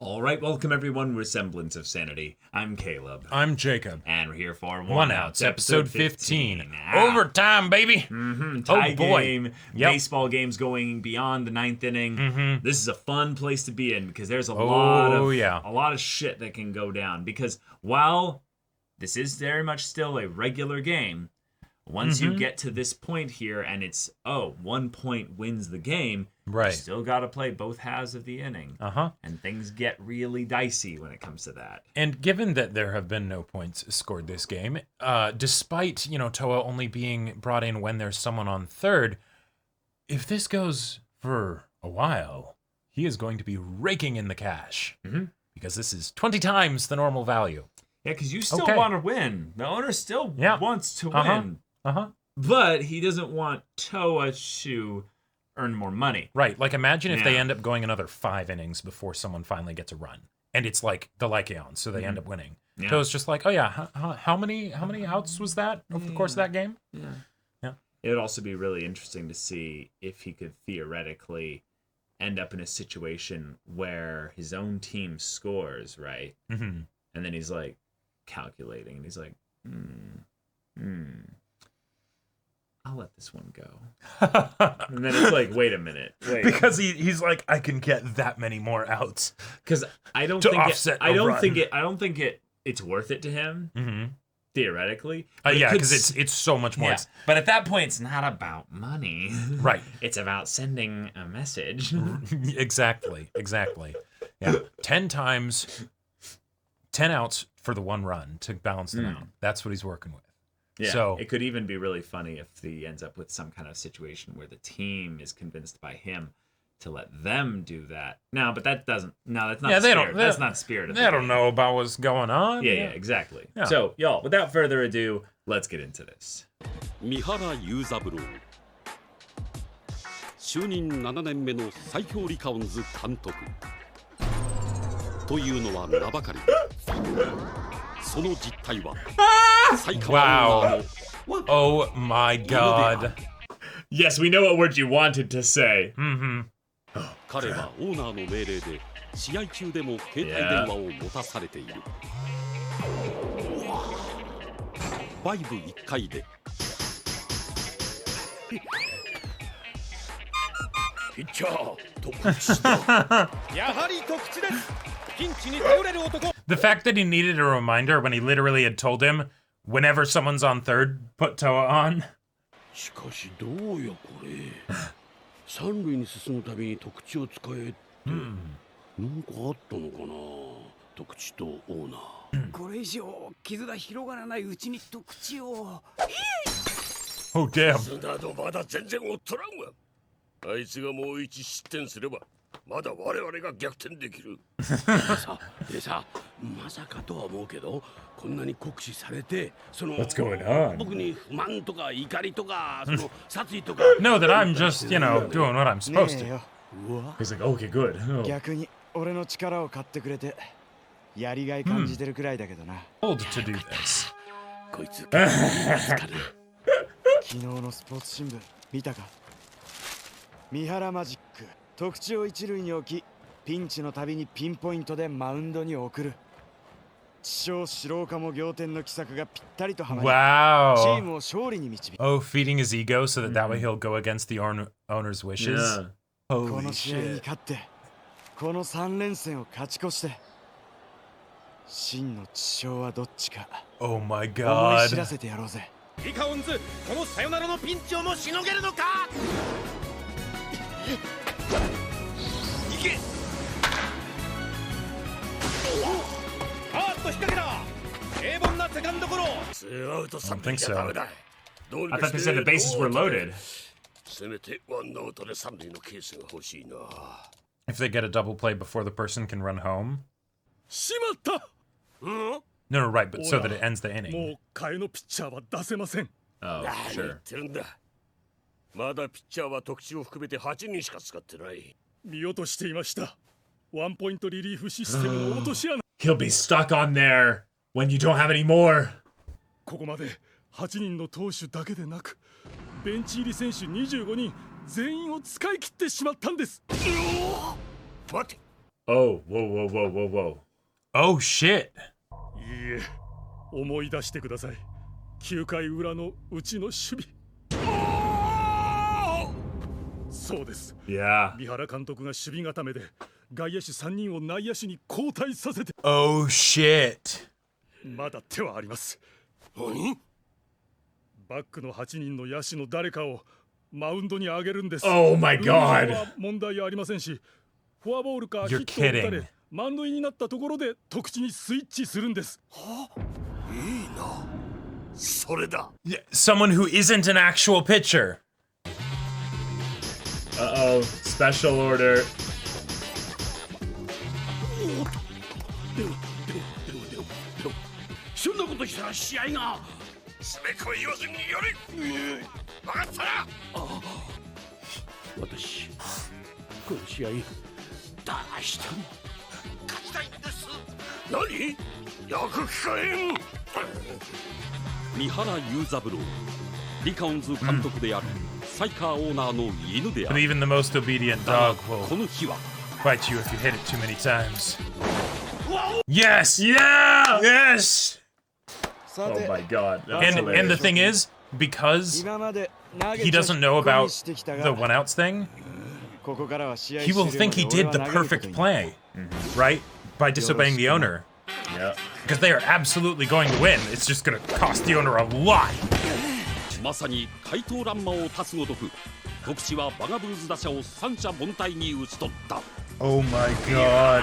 All right, welcome everyone. We're Semblance of Sanity. I'm Caleb. I'm Jacob. And we're here for One Outs, episode 15. Overtime, baby! Tie Oh, boy. game, Yep. baseball games going beyond the ninth inning. This is a fun place to be in because there's a Oh, lot of shit that can go down. Because while this is very much still a regular game, once you get to this point here and it's, 1 point wins the game, Right. you still got to play both halves of the inning. And things get really dicey when it comes to that. And given that there have been no points scored this game, despite, Toua only being brought in when there's someone on third, if this goes for a while, he is going to be raking in the cash. Because this is 20 times the normal value. Yeah, because you still want to win. The owner still wants to win. But he doesn't want Toua to earn more money. Right. Like, imagine if they end up going another 5 innings before someone finally gets a run. And it's like the Lycaons, so they end up winning. So it's just like, how many outs was that over the course of that game? Yeah. It would also be really interesting to see if he could theoretically end up in a situation where his own team scores, right? And then he's like calculating, and he's like, I'll let this one go. And then it's like, wait a minute. Because he's like, I can get that many more outs. Because I don't think it's worth it to him. Theoretically. Because it's so much more. But at that point, it's not about money. Right. It's about sending a message. Exactly. Yeah. 10 times, 10 outs for the 1 run to balance them out. That's what he's working with. Yeah, so it could even be really funny if he ends up with some kind of situation where the team is convinced by him to let them do that. No, but that doesn't. No, that's not. That's not spirit. They don't know about what's going on. Yeah, exactly. Yeah. So, y'all, without further ado, let's get into this. 三原雄三郎就任7年目の最強リカオンズ監督というのは名ばかりその実態は Wow. Oh my god. Yes, we know what word you wanted to say. 彼はオーナーの命令で試合中でも携帯電話を持たされているバイブ1回でピッチャー特地だやはり特地ですピンチに頼れる男 The fact that he needed a reminder when he literally had told him, whenever someone's on third, put Toua on. しかしどうやこれ三塁に進むたびに特地を使えってなんかあったのかな特地とオーナーこれ以上傷が広がらないうちに特地を Oh damn. スナドまだ全然劣らんわあいつがもう1失点すればまだ我々が逆転できるでさまさかとは思うけどこんなに酷使されてその What's going on? 僕に不満とか怒りとかその殺意とか Know that I'm just, doing what I'm supposed to. He's like, okay, good. 逆に俺の力を買ってくれてやりがい感じてるくらいだけどな Told to do this. こいつかな昨日のスポーツ新聞見たか三原マジック特地を一塁に置きピンチのたびにピンポイントでマウンドに送る地匠四郎家も仰天の奇策がぴったりとはまりチー Wow. ムを勝利に導く Oh, feeding his ego so that way he'll go against the owner's wishes. Yeah. こ Holy の試合に shit. 勝ってこの3連戦を勝ち越して真の地匠はどっちか Oh my 思い知 god. らせてやろうぜリカオンズこのサヨナラのピンチをもしのげるのかいけあっと引っ掛けた平凡なセカンドゴロツーアウト3塁じゃダメだ I thought they said the bases were loaded. せめてワンアウトで3塁のケースが欲しいな If they get a double play before the person can run home. しまったうんNo, right, but so that it ends the も inning. う替えのピッチャーは出せません Oh, 何言 sure. ってるんだまだピッチャーは特地を含めて8人しか使ってない見落としていましたワンポイントリリーフシステムの落とし穴 He'll be stuck on there when you don't have any more. ここまで8人の投手だけでなくベンチ入り選手25人全員を使い切ってしまったんです待て Oh, whoa. Oh shit. いいえ、思い出してください。9回裏のうちの守備。そうです。 Yeah. 三原監督が守備固めで外野手3人を内野手に交代させて。 Oh shit. まだ手はあります。何？バックの8人の野手の誰かをマウンドに上げるんです。 Oh my ルール上 god. は問題ありませんし、フォアボールかヒ You're ットを打た kidding. れ満塁になったところで得地にスイッチするんです。いいな。それだ。 Yeah, someone who isn't an actual pitcher. Uh-oh. Special order. そんなことしたら試合が。すべこ言わずにやれ。分かったな。私、この試合、どうしても勝ちたいんです。何？よく聞こえん。三原雄三郎、リカオンズ監督である、サイカーオーナーの犬であ But る。 even the most obedient だが dog こ will の日は bite you if you hit it too many times. Yes! Yeah! Yes! さ Oh て my god. That's And the hilarious. thing is, because 今まで投げ he ちゃ doesn't know 引っ込 about みしてきた the が one outs thing, ここからは試合 he will 終了 think he まで did the 俺は投げること perfect に play, right? By disobeying the owner. Yeah. Because they are absolutely going to win. It's just going to cost the owner a lot. まさに怪盗乱魔を立つごとく、徳地はバガブーズ打者を三者凡退に打ち取った。 Oh my god.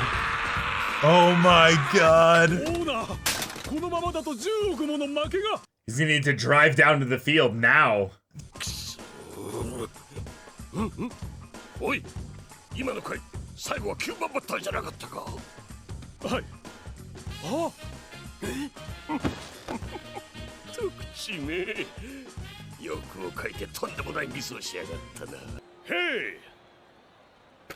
Oh my god. オーナー、このままだと10億もの負けが。 He's gonna need to drive down to the field now. おい、今の回、最後は9番バッターじゃなかったか。はい。あ、徳地め、欲を書いてとんでもないミスをしやがったな。へい。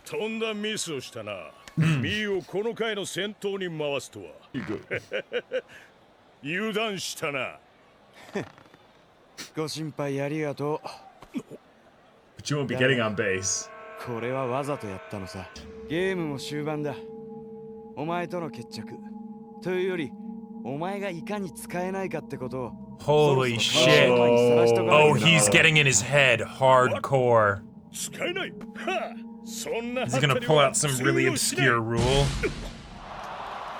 とんだミスをしたな。ミーをこの回の先頭に回すとは。油断したな。ご心配ありがと But you won't be getting on base. う。これはわざとやったのさ。ゲームも終盤だ。お前との決着というより、お前がいかに使えないかってことを Holy そろそろ考え shit. 前にさらしとかない Oh, とな。 he's getting in his head hardcore. 使えない。はあ、そんな He's gonna pull out some really obscure rule.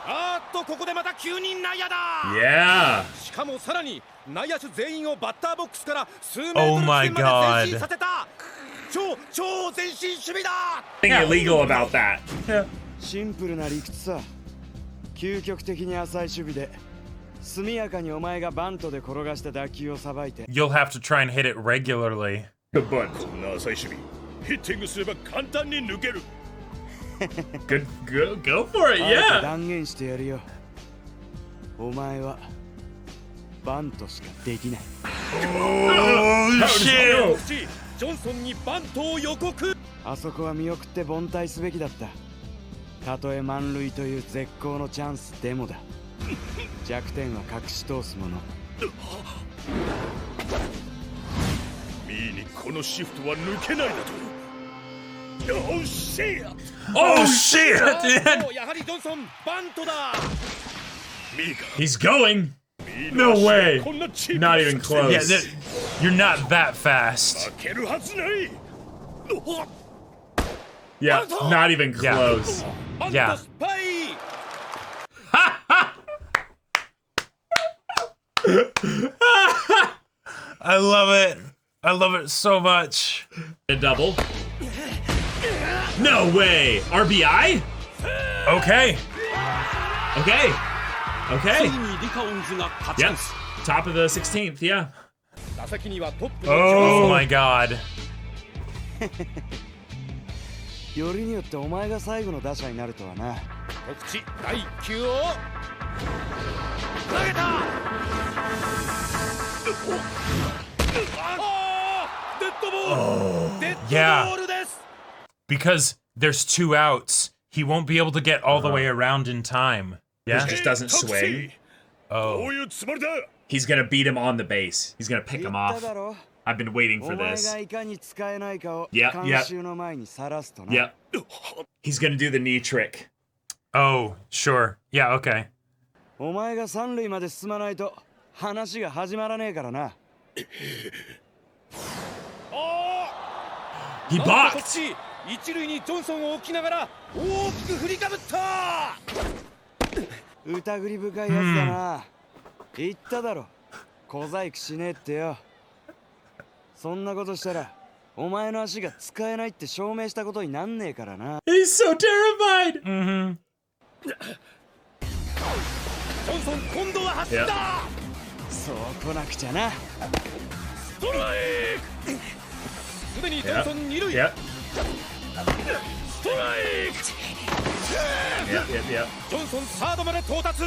あーっとここでまた9人内野だ。 Yeah. しかもさらに内野手全員をバッターボックスから数メー Oh トル my 地点まで前進 God. させた。超前進守備だ。 Nothing illegal about that. シンプルな理屈さ。究極的に浅い守備で速やかにお前がバントで転がした打球をさばいて You'll have to try and hit it regularly. Good boy. こんな浅い守備、ヒッティングすれば簡単に抜ける。 Good. Go for it. あえて Yeah. 断言してやるよ。お前はバントしかできない。 Oh shit. 徳地ジョンソンにバントを予告。あそこは見送って凡退すべきだった。たとえ満塁という絶好のチャンスでもだ。弱点は隠し通すもの。ミーにこのシフトは抜けないだと。よっしゃ。 Oh shit. やはりジョンソンバントだ。ミーが He's going. ミー No の足が way. こんなチープ Not な even 作戦 close. Yeah, you're not that fast. 負けるはずない。 Yeah. Not even Yeah. close. バント Yeah. 失敗。 I love it. I love it so much. A double. No way. RBI. Okay. Okay. つい Okay. にリカオンズが勝ち Yep. ます。 Top of the 16th. Yeah. 打席にはトップの Oh my god. よりによってお前が最後の打者になるとはな。徳地第1球を投げた。デッドボール。デッド Yeah. ボールです。 Because there's 2 outs, he won't be able to get all the way around in time. Yeah? Just doesn't swing. ど Oh. ういうつもりだ。 He's gonna beat him on the base. He's gonna pick 言 him った off. だろ。 I've been waiting お for 前 this. がいかに使えないかを Yep, 観 yep. 衆の前にさらすとな。 Yep. He's gonna do the knee trick. Oh, sure. Yeah, okay. お前が三塁まで進まないと話が始まらねえからな。He なんと balked! こっち一塁にジョンソンを置きながら大きく振りかぶった。疑り深いやつだな。言っただろ。小細工しねえってよ。そんなことしたらお前の足が使えないって証明したことになんねえからな。 He's so terrified. ジョンソン今度は走った。そう来なくちゃな。ストライク。すでにジョンソン二塁。 Yep. ストライク。 Yep. ジョンソンサードまで到達。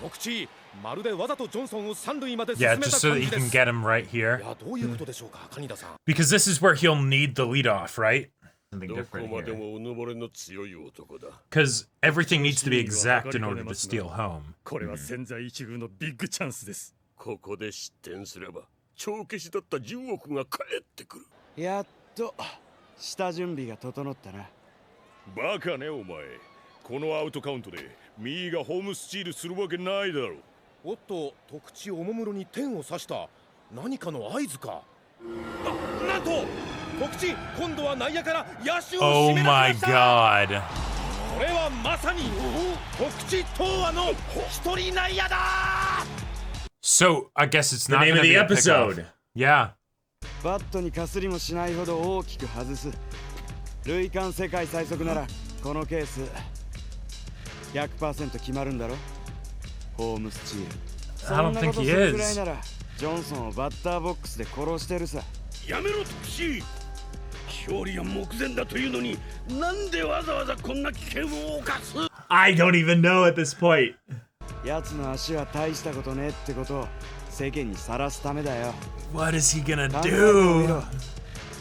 特地まるでわざとジョンソンを三塁まで進 Yeah, めた just so 感 that じ he で can す。 get him right い here. やどういうことでしょうか、金田さん。 Because this is where he'll need the leadoff, right? Something どこ different まで here. もうぬぼれの強い男だ。 Because everything needs to be exact in order to steal home. これは千載一遇のビッグチャンスです。ここで失点すれば帳消しだった10億が返ってくる。やっと下準備が整ったな。バカねお前。このアウトカウントでミーがホームスチールするわけないだろう。おっと特地おもむろに天を指した。何かの合図か。なんと特地今度は内野から野手を Oh 締め出し my ました。 god. これはまさに特地東亜の一人内野だ。 So, I guess it's The not name gonna of the be a pickoff. episode. Yeah. バットにかすりもしないほど大きく外す。塁間世界最速ならこのケース 100% 決まるんだろ。ホームスチール。 I don't そんな think こと he するくらい is. ならジョンソンをバッターボックスで殺してるさ。やめろ特使。勝利が目前だというのになんでわざわざこんな危険を冒す。 I don't even know at this point. 奴の足は大したことねえってことを世間にさらすためだよ。 What is he gonna 考えてみ do? ろ。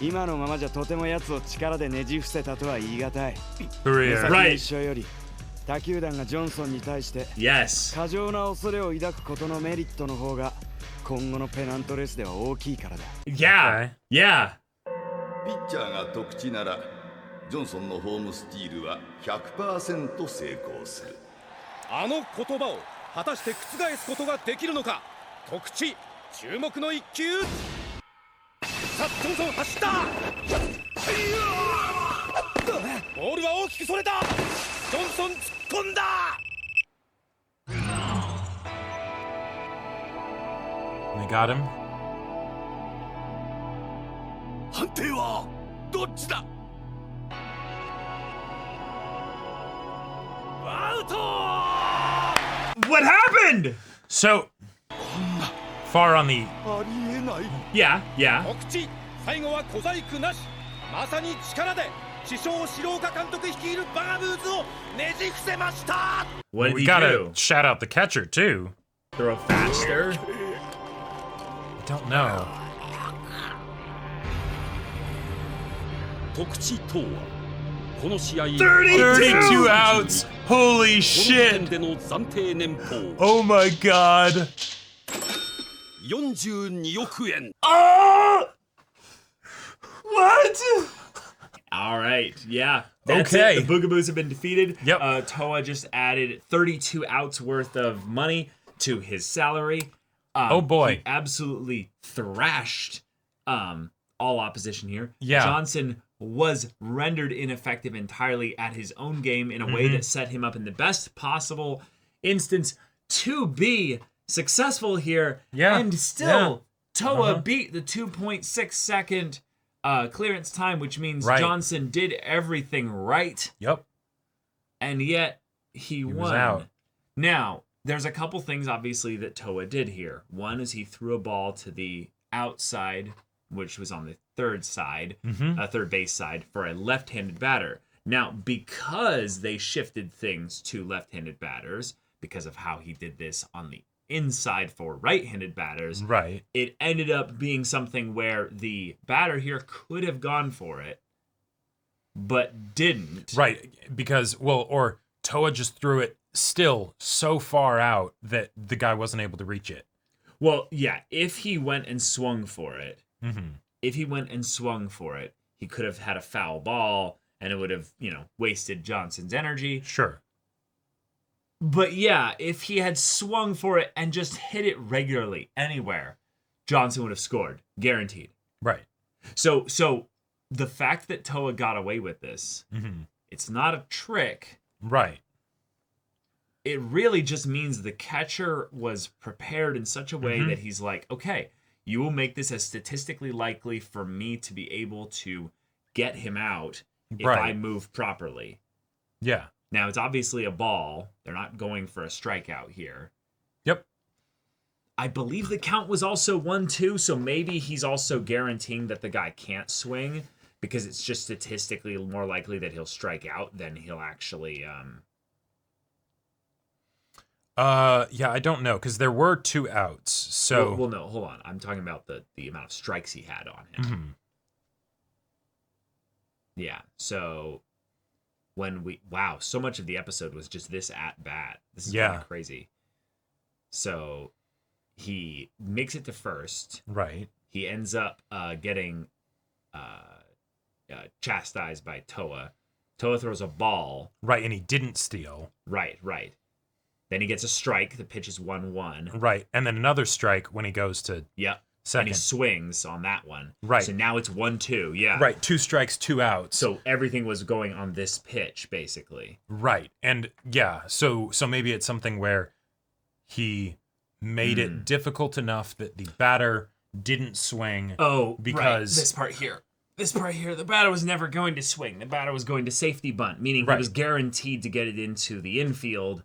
今のままじゃとても奴を力でねじ伏せたとは言い難い。 Career. 先の Right. 一勝より他球団がジョンソンに対して Yes. 過剰な恐れを抱くことのメリットの方が今後のペナントレースでは大きいからだ。 Yeah. Yeah. ピッチャーが特地ならジョンソンのホームスティールは 100% 成功する。あの言葉を果たして覆すことができるのか。特地注目の一球。さあジョンソン走った。ボールは大きくそれた。ジョンソン突っ込んだ。 They got him. 判定はどっちだ。アウト。 What happened? So, far on the... ありえない。 Yeah. Yeah. 特地最後は小細工なし。まさに力で師匠白岡監督率いるバガブーズをねじ伏せました。 What did We he gotta do? shout out the catcher, too. Throw faster? I don't know. 特地東亜この試合32 outs! Holy この時 shit! 点での暫定年俸 Oh my god! 42億円。 Oh! What? All right. Yeah. That's Okay. it. The Boogaboos have been defeated. Yep. Toua just added 32 outs worth of money to his salary. Oh, boy. He absolutely thrashed all opposition here. Yeah. Johnson was rendered ineffective entirely at his own game in a way that set him up in the best possible instance to be successful here. Yeah. And still, Toua Uh-huh. beat the 2.6 second clearance time, which means Right. Johnson did everything right, Yep. and yet he was won. out. Now, there's a couple things obviously that Toua did here. One is he threw a ball to the outside, which was on the third side, third base side, for a left-handed batter. Now, because they shifted things to left-handed batters, because of how he did this on the inside for right-handed batters, Right. it ended up being something where the batter here could have gone for it, but didn't. Right. Because, well, or Toua just threw it still so far out that the guy wasn't able to reach it. Well, yeah, if he went and swung for it, Mm-hmm. he could have had a foul ball, and it would have, wasted Johnson's energy. Sure. But yeah, if he had swung for it and just hit it regularly anywhere, Johnson would have scored, guaranteed. Right. So the fact that Toua got away with this, it's not a trick. Right. It really just means the catcher was prepared in such a way that he's like, okay, you will make this as statistically likely for me to be able to get him out if I move properly. Yeah. Now, it's obviously a ball. They're not going for a strikeout here. Yep. I believe the count was also 1-2, so maybe he's also guaranteeing that the guy can't swing because it's just statistically more likely that he'll strike out than he'll actually... Yeah, I don't know, because there were 2 outs, so... Well, no, hold on. I'm talking about the amount of strikes he had on him. Yeah, so when we... Wow, so much of the episode was just this at-bat. This is kind of crazy. So he makes it to first. Right. He ends up getting chastised by Toua. Toua throws a ball. Right, and he didn't steal. Right. Then he gets a strike. The pitch is 1-1. Right, and then another strike when he goes to second. And he swings on that one. Right. So now it's 1-2, yeah. Right, 2 strikes, 2 outs. So everything was going on this pitch, basically. Right, and yeah, so maybe it's something where he made it difficult enough that the batter didn't swing. Oh, because This part here, the batter was never going to swing. The batter was going to safety bunt, meaning he was guaranteed to get it into the infield.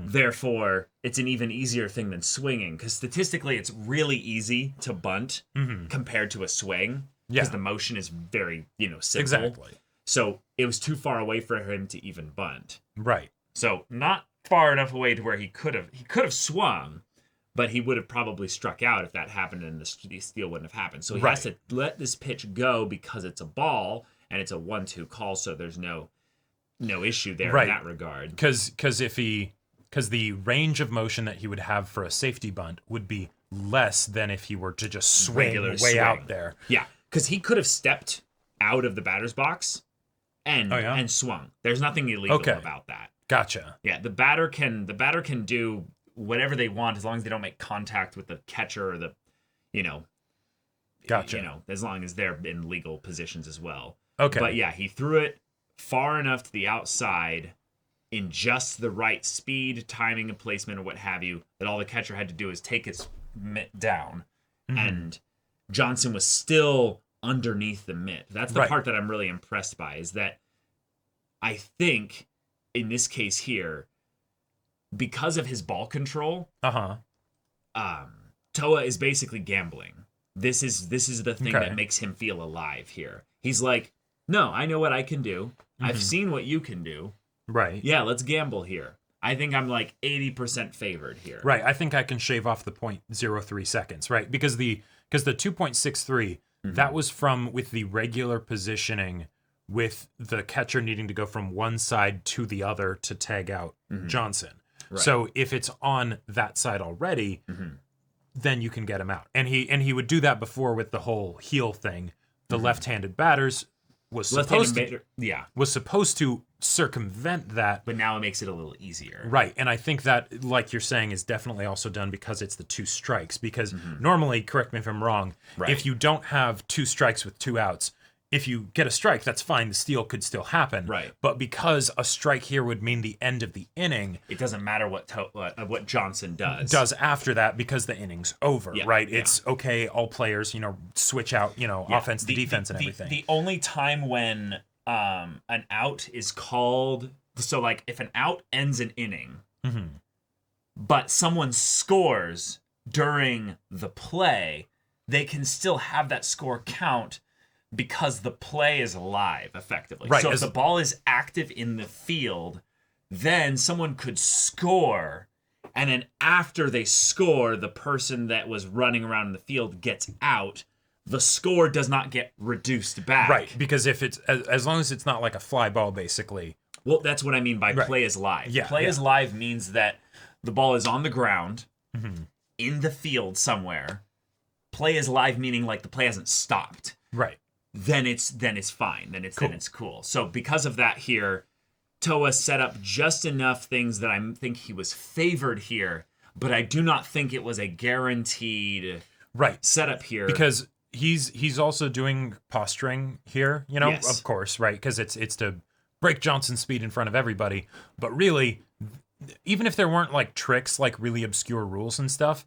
Therefore, it's an even easier thing than swinging, because statistically, it's really easy to bunt compared to a swing, because the motion is very, simple. Exactly. So it was too far away for him to even bunt. Right. So not far enough away to where he could have swung, but he would have probably struck out if that happened, and the steal wouldn't have happened. So he has to let this pitch go because it's a ball and it's a 1-2 call. So there's no issue there in that regard. Because the range of motion that he would have for a safety bunt would be less than if he were to just swing out there. Yeah, because he could have stepped out of the batter's box and swung. There's nothing illegal about that. Gotcha. Yeah, the batter can do whatever they want as long as they don't make contact with the catcher or the, Gotcha. As long as they're in legal positions as well. Okay. But yeah, he threw it far enough to the outside in just the right speed, timing, and placement, or what have you, that all the catcher had to do is take his mitt down, and Johnson was still underneath the mitt. That's the part that I'm really impressed by, is that I think, in this case here, because of his ball control, Toua is basically gambling. This is the thing that makes him feel alive here. He's like, no, I know what I can do. I've seen what you can do. Right. Yeah, let's gamble here. I think I'm like 80% favored here. Right. I think I can shave off the 0.03 seconds, right? Because the 2.63, that was with the regular positioning, with the catcher needing to go from one side to the other to tag out Johnson. Right. So if it's on that side already, then you can get him out. And he would do that before with the whole heel thing. The left-handed batters was supposed to circumvent that, but now it makes it a little easier. Right. And I think that, like you're saying, is definitely also done because it's the 2 strikes. Because normally, correct me if I'm wrong, if you don't have 2 strikes with 2 outs, if you get a strike, that's fine. The steal could still happen. Right. But because a strike here would mean the end of the inning, it doesn't matter what Johnson does after that, because the inning's over. Yeah, right. Yeah. It's okay. All players, switch out, offense to defense and everything. The only time when an out is called, so like if an out ends an inning, but someone scores during the play, they can still have that score count, because the play is live, effectively. Right. So if the ball is active in the field, then someone could score, and then after they score, the person that was running around in the field gets out. The score does not get reduced back. Right, because if it's, as long as it's not like a fly ball, basically. Well, that's what I mean by play is live. Yeah, play is live means that the ball is on the ground, in the field somewhere. Play is live meaning like the play hasn't stopped. Right. Then it's fine. Then it's cool. So because of that here, Toua set up just enough things that I think he was favored here, but I do not think it was a guaranteed setup here. Because he's also doing posturing here, you know, Yes. of course, right? Because it's to break Johnson's speed in front of everybody. But really, even if there weren't like tricks, like really obscure rules and stuff,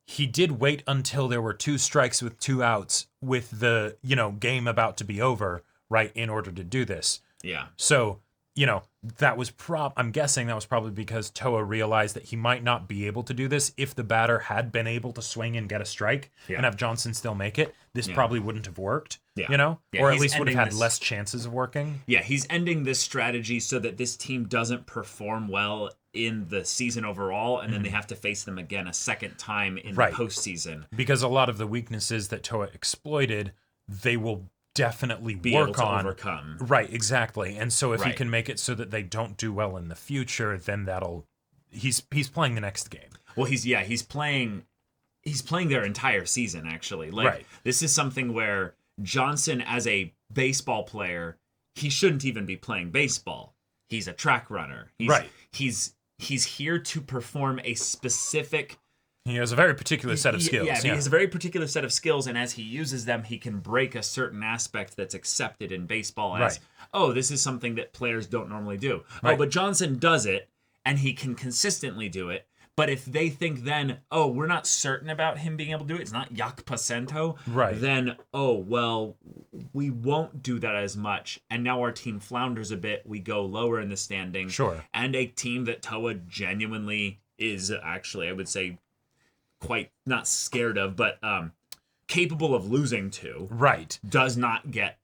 he did wait until there were 2 strikes with 2 outs with the, you know, game about to be over, right, in order to do this. Yeah. So, you know, that was I'm guessing that was probably because Toua realized that he might not be able to do this if the batter had been able to swing and get a strike and have Johnson still make it. This probably wouldn't have worked, you know, or at least would have had less chances of working. Yeah, he's ending this strategy so that this team doesn't perform well in the season overall, and then they have to face them again a second time in the postseason. Because a lot of the weaknesses that Toua exploited, they will definitely Be work able to on. overcome. Right, exactly. And so if he can make it so that they don't do well in the future, then he's playing the next game. Well, he's playing their entire season, actually. Like, this is something where Johnson, as a baseball player, he shouldn't even be playing baseball. He's a track runner. He's here to perform a specific. He has a very particular set of skills. Yeah, he has a very particular set of skills, and as he uses them, he can break a certain aspect that's accepted in baseball as, oh, this is something that players don't normally do. Oh, but Johnson does it, and he can consistently do it. But if they think then, oh, we're not certain about him being able to do it, it's not yak percento, then, oh, well, we won't do that as much. And now our team flounders a bit. We go lower in the standings. Sure. And a team that Toua genuinely is actually, I would say, quite not scared of, but capable of losing to. Does not get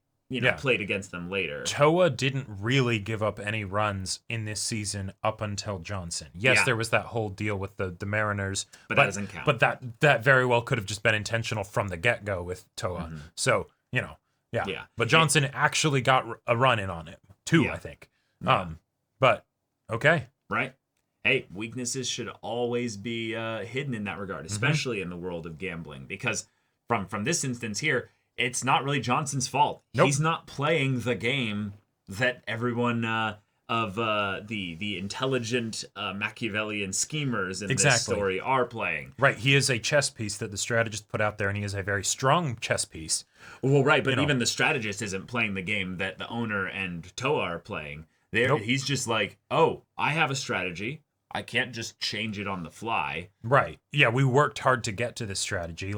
played against them later. Toua didn't really give up any runs in this season up until Johnson. Yes, there was that whole deal with the Mariners, but that doesn't count. But that very well could have just been intentional from the get-go with Toua. So, you know, But Johnson actually got a run in on it too, I think. But okay. Right. Hey, weaknesses should always be hidden in that regard, especially in the world of gambling, because from this instance here, it's not really Johnson's fault. He's not playing the game that everyone of the intelligent Machiavellian schemers in this story are playing. Right, he is a chess piece that the strategist put out there, and he is a very strong chess piece. Well, right, but even the strategist isn't playing the game that the owner and Toua are playing. He's just like, oh, I have a strategy. I can't just change it on the fly. Right. Yeah, we worked hard to get to this strategy.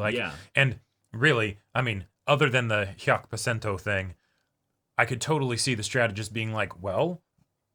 And really, I mean, other than the Hyak Percento thing, I could totally see the strategist being like, well,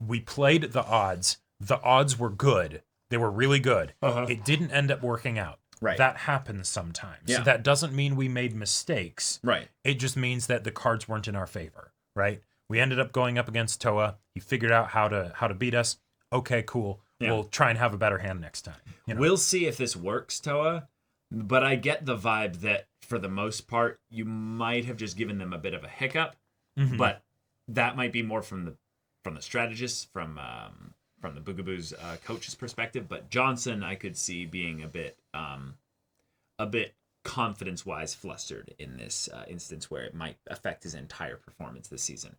we played the odds. The odds were good. They were really good. It didn't end up working out. Right. That happens sometimes. So that doesn't mean we made mistakes. Right. It just means that the cards weren't in our favor. Right. We ended up going up against Toua. He figured out how to beat us. Okay, cool. Yeah. We'll try and have a better hand next time. You know? We'll see if this works, Toua. But I get the vibe that, for the most part, you might have just given them a bit of a hiccup. But that might be more from the strategists, from the Boogaboo's coach's perspective. But Johnson, I could see being a bit confidence-wise flustered in this instance, where it might affect his entire performance this season.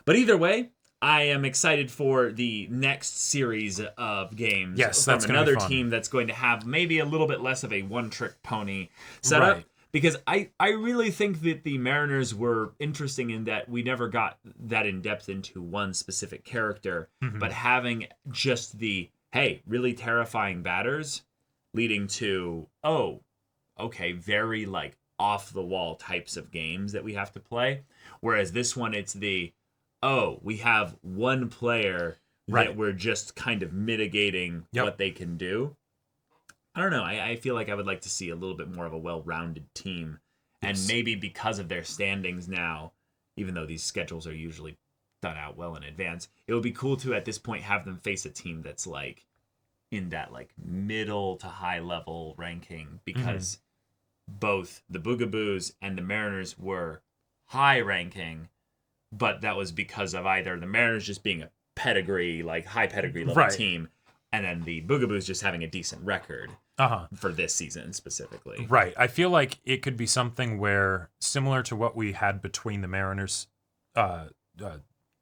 But either way, I am excited for the next series of games from another team that's going to have maybe a little bit less of a one-trick pony setup. Right. Because I really think that the Mariners were interesting in that we never got that in-depth into one specific character, but having just the, hey, really terrifying batters leading to, oh, okay, very like off-the-wall types of games that we have to play. Whereas this one, it's the, oh, we have one player that we're just kind of mitigating what they can do. I don't know. I feel like I would like to see a little bit more of a well-rounded team. And maybe because of their standings now, even though these schedules are usually done out well in advance, it would be cool to, at this point, have them face a team that's like in that like middle to high level ranking, because both the Boogaboos and the Mariners were high ranking, but that was because of either the Mariners just being a pedigree, like high pedigree level team, and then the Boogaboos just having a decent record for this season specifically. Right. I feel like it could be something where, similar to what we had between the Mariners,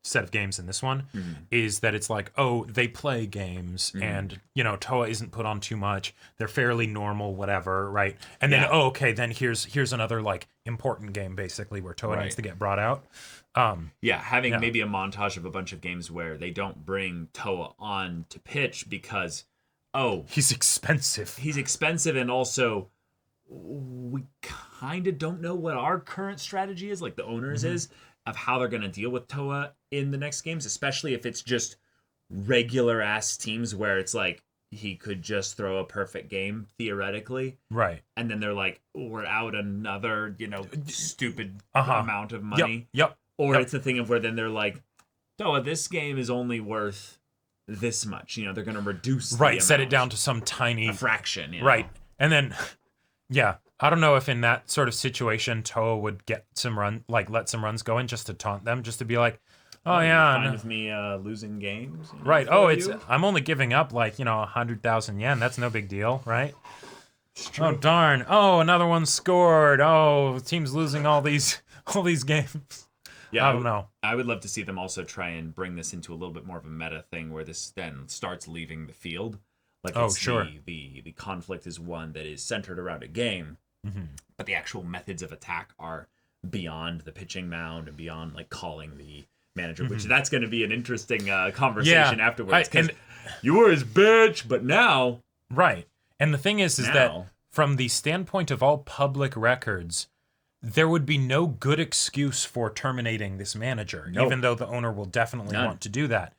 set of games in this one is that it's like, oh, they play games and, you know, Toua isn't put on too much. They're fairly normal, whatever, right? And then, oh, okay, then here's another, like, important game, basically, where Toua needs to get brought out. Having maybe a montage of a bunch of games where they don't bring Toua on to pitch because, he's expensive. He's expensive, and also we kind of don't know what our current strategy is, like the owners is, of how they're going to deal with Toua in the next games, especially if it's just regular ass teams where it's like he could just throw a perfect game theoretically. Right. And then they're like, we're out another, you know, stupid amount of money. Yep. Or it's a thing of where then they're like, Toua, this game is only worth this much. You know, they're going to reduce the amount, set it down to some tiny... a fraction. You know? Right. And then, I don't know if in that sort of situation, Toua would get some let some runs going just to taunt them, just to be like, oh yeah. Fine with me losing games. You know, right. Oh, I'm only giving up 100,000 yen. That's no big deal, right? Oh, darn. Oh, another one scored. Oh, the team's losing all these games. Yeah, I don't know. I would love to see them also try and bring this into a little bit more of a meta thing where this then starts leaving the field. Like, the conflict is one that is centered around a game, but the actual methods of attack are beyond the pitching mound and beyond like calling the manager, which that's going to be an interesting conversation afterwards. Because you were his bitch, but now... Right. And the thing is that from the standpoint of all public records, there would be no good excuse for terminating this manager, even though the owner will definitely want to do that.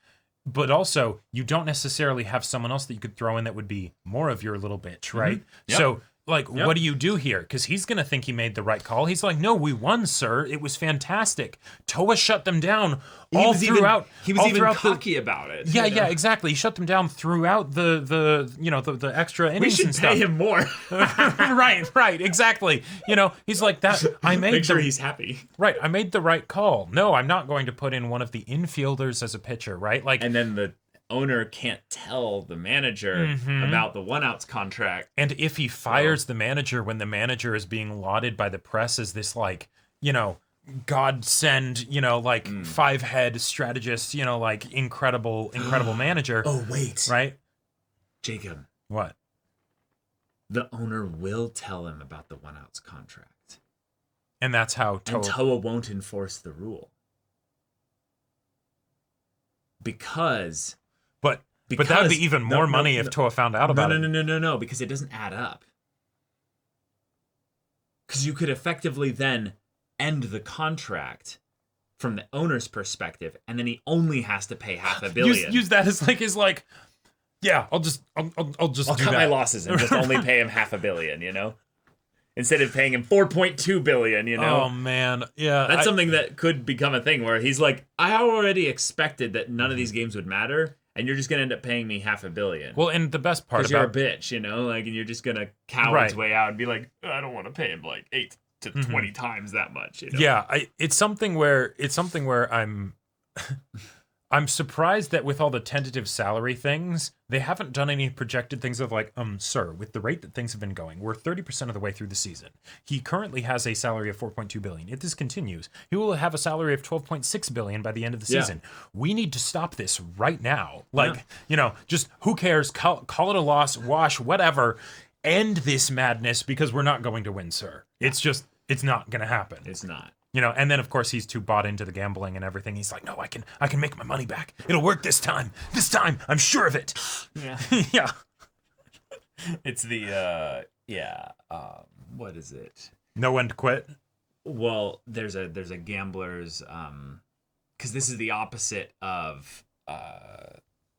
But also, you don't necessarily have someone else that you could throw in that would be more of your little bitch, right? So, what do you do here? Because he's going to think he made the right call. He's like, no, we won, sir. It was fantastic. Toua shut them down throughout. He was even cocky about it. Yeah, exactly. He shut them down throughout the extra innings and stuff. We should pay him more. right, exactly. You know, he's like that. I made Make sure he's happy. Right, I made the right call. No, I'm not going to put in one of the infielders as a pitcher, right? Like, and then the owner can't tell the manager about the one-outs contract. And if he fires the manager when the manager is being lauded by the press as this, like, you know, godsend, you know, like 5-head strategist, you know, like incredible manager. Oh, wait. Right? Jacob. What? The owner will tell him about the one-outs contract. And that's how Toua won't enforce the rule. Because that would be even more money if Toua found out about it. No, because it doesn't add up. Because you could effectively then end the contract from the owner's perspective, and then he only has to pay $500 million. Use that as like, yeah, I'll cut my losses and just only pay him $500 million, you know? Instead of paying him $4.2 billion, you know? Oh, man. Yeah. That's something that could become a thing where he's like, I already expected that none of these games would matter, and you're just going to end up paying me $500 million. Well, and the best part because you're a bitch, you know? Like, and you're just going to cow its way out and be like, I don't want to pay him like 8 to 20 times that much, you know? Yeah, it's something where I'm surprised that with all the tentative salary things, they haven't done any projected things of like, sir, with the rate that things have been going, we're 30% of the way through the season. He currently has a salary of $4.2 billion. If this continues, he will have a salary of $12.6 billion by the end of the season. We need to stop this right now. Like, you know, just who cares? Call it a loss, wash, whatever. End this madness because we're not going to win, sir. It's not going to happen. It's not. You know, and then of course he's too bought into the gambling and everything. He's like, no, I can make my money back. It'll work this time. This time, I'm sure of it. Yeah. Yeah. It's the what is it? Know when to quit. Well, there's a gambler's because this is the opposite of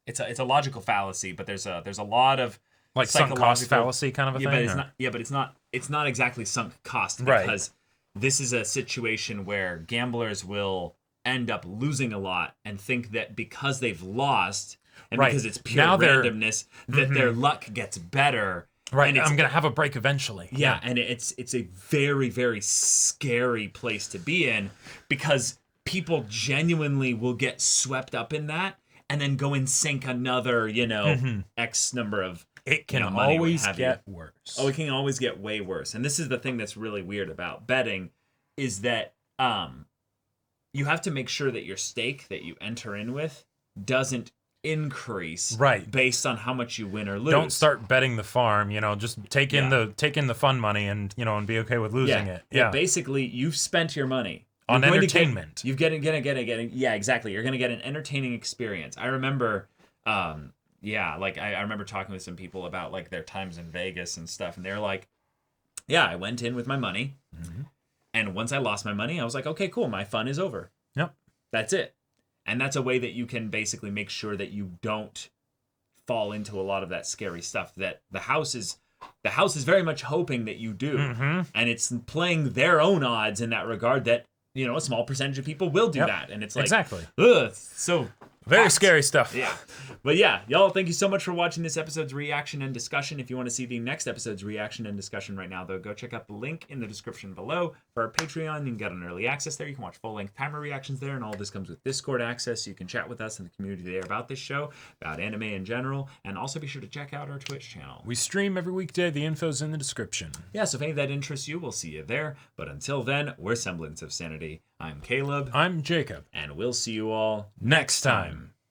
it's a logical fallacy, but there's a lot of like sunk cost fallacy kind of a thing. But it's not exactly sunk cost because this is a situation where gamblers will end up losing a lot and think that because they've lost and because it's pure randomness that their luck gets better. Right, I'm going to have a break eventually. Yeah, and it's a very, very scary place to be in because people genuinely will get swept up in that and then go and sink another, you know, X number of It can always get worse. Oh, it can always get way worse. And this is the thing that's really weird about betting is that you have to make sure that your stake that you enter in with doesn't increase based on how much you win or lose. Don't start betting the farm, just take in the fun money and be okay with losing it. Yeah. Basically, you've spent your money on entertainment. You're getting yeah, exactly. You're going to get an entertaining experience. I remember I remember talking with some people about like their times in Vegas and stuff, and they're like, yeah, I went in with my money, and once I lost my money, I was like, okay, cool, my fun is over. Yep. That's it. And that's a way that you can basically make sure that you don't fall into a lot of that scary stuff that the house is very much hoping that you do. And it's playing their own odds in that regard that, a small percentage of people will do that. And it's like, exactly. Ugh, so very scary stuff. Yeah. But yeah, y'all, thank you so much for watching this episode's reaction and discussion. If you want to see the next episode's reaction and discussion right now, though, go check out the link in the description below for our Patreon. You can get an early access there. You can watch full-length timer reactions there, and all this comes with Discord access. You can chat with us in the community there about this show, about anime in general, and also be sure to check out our Twitch channel. We stream every weekday. The info's in the description. Yeah, so if any of that interests you, we'll see you there. But until then, we're Semblance of Sanity. I'm Caleb. I'm Jacob. And we'll see you all next time.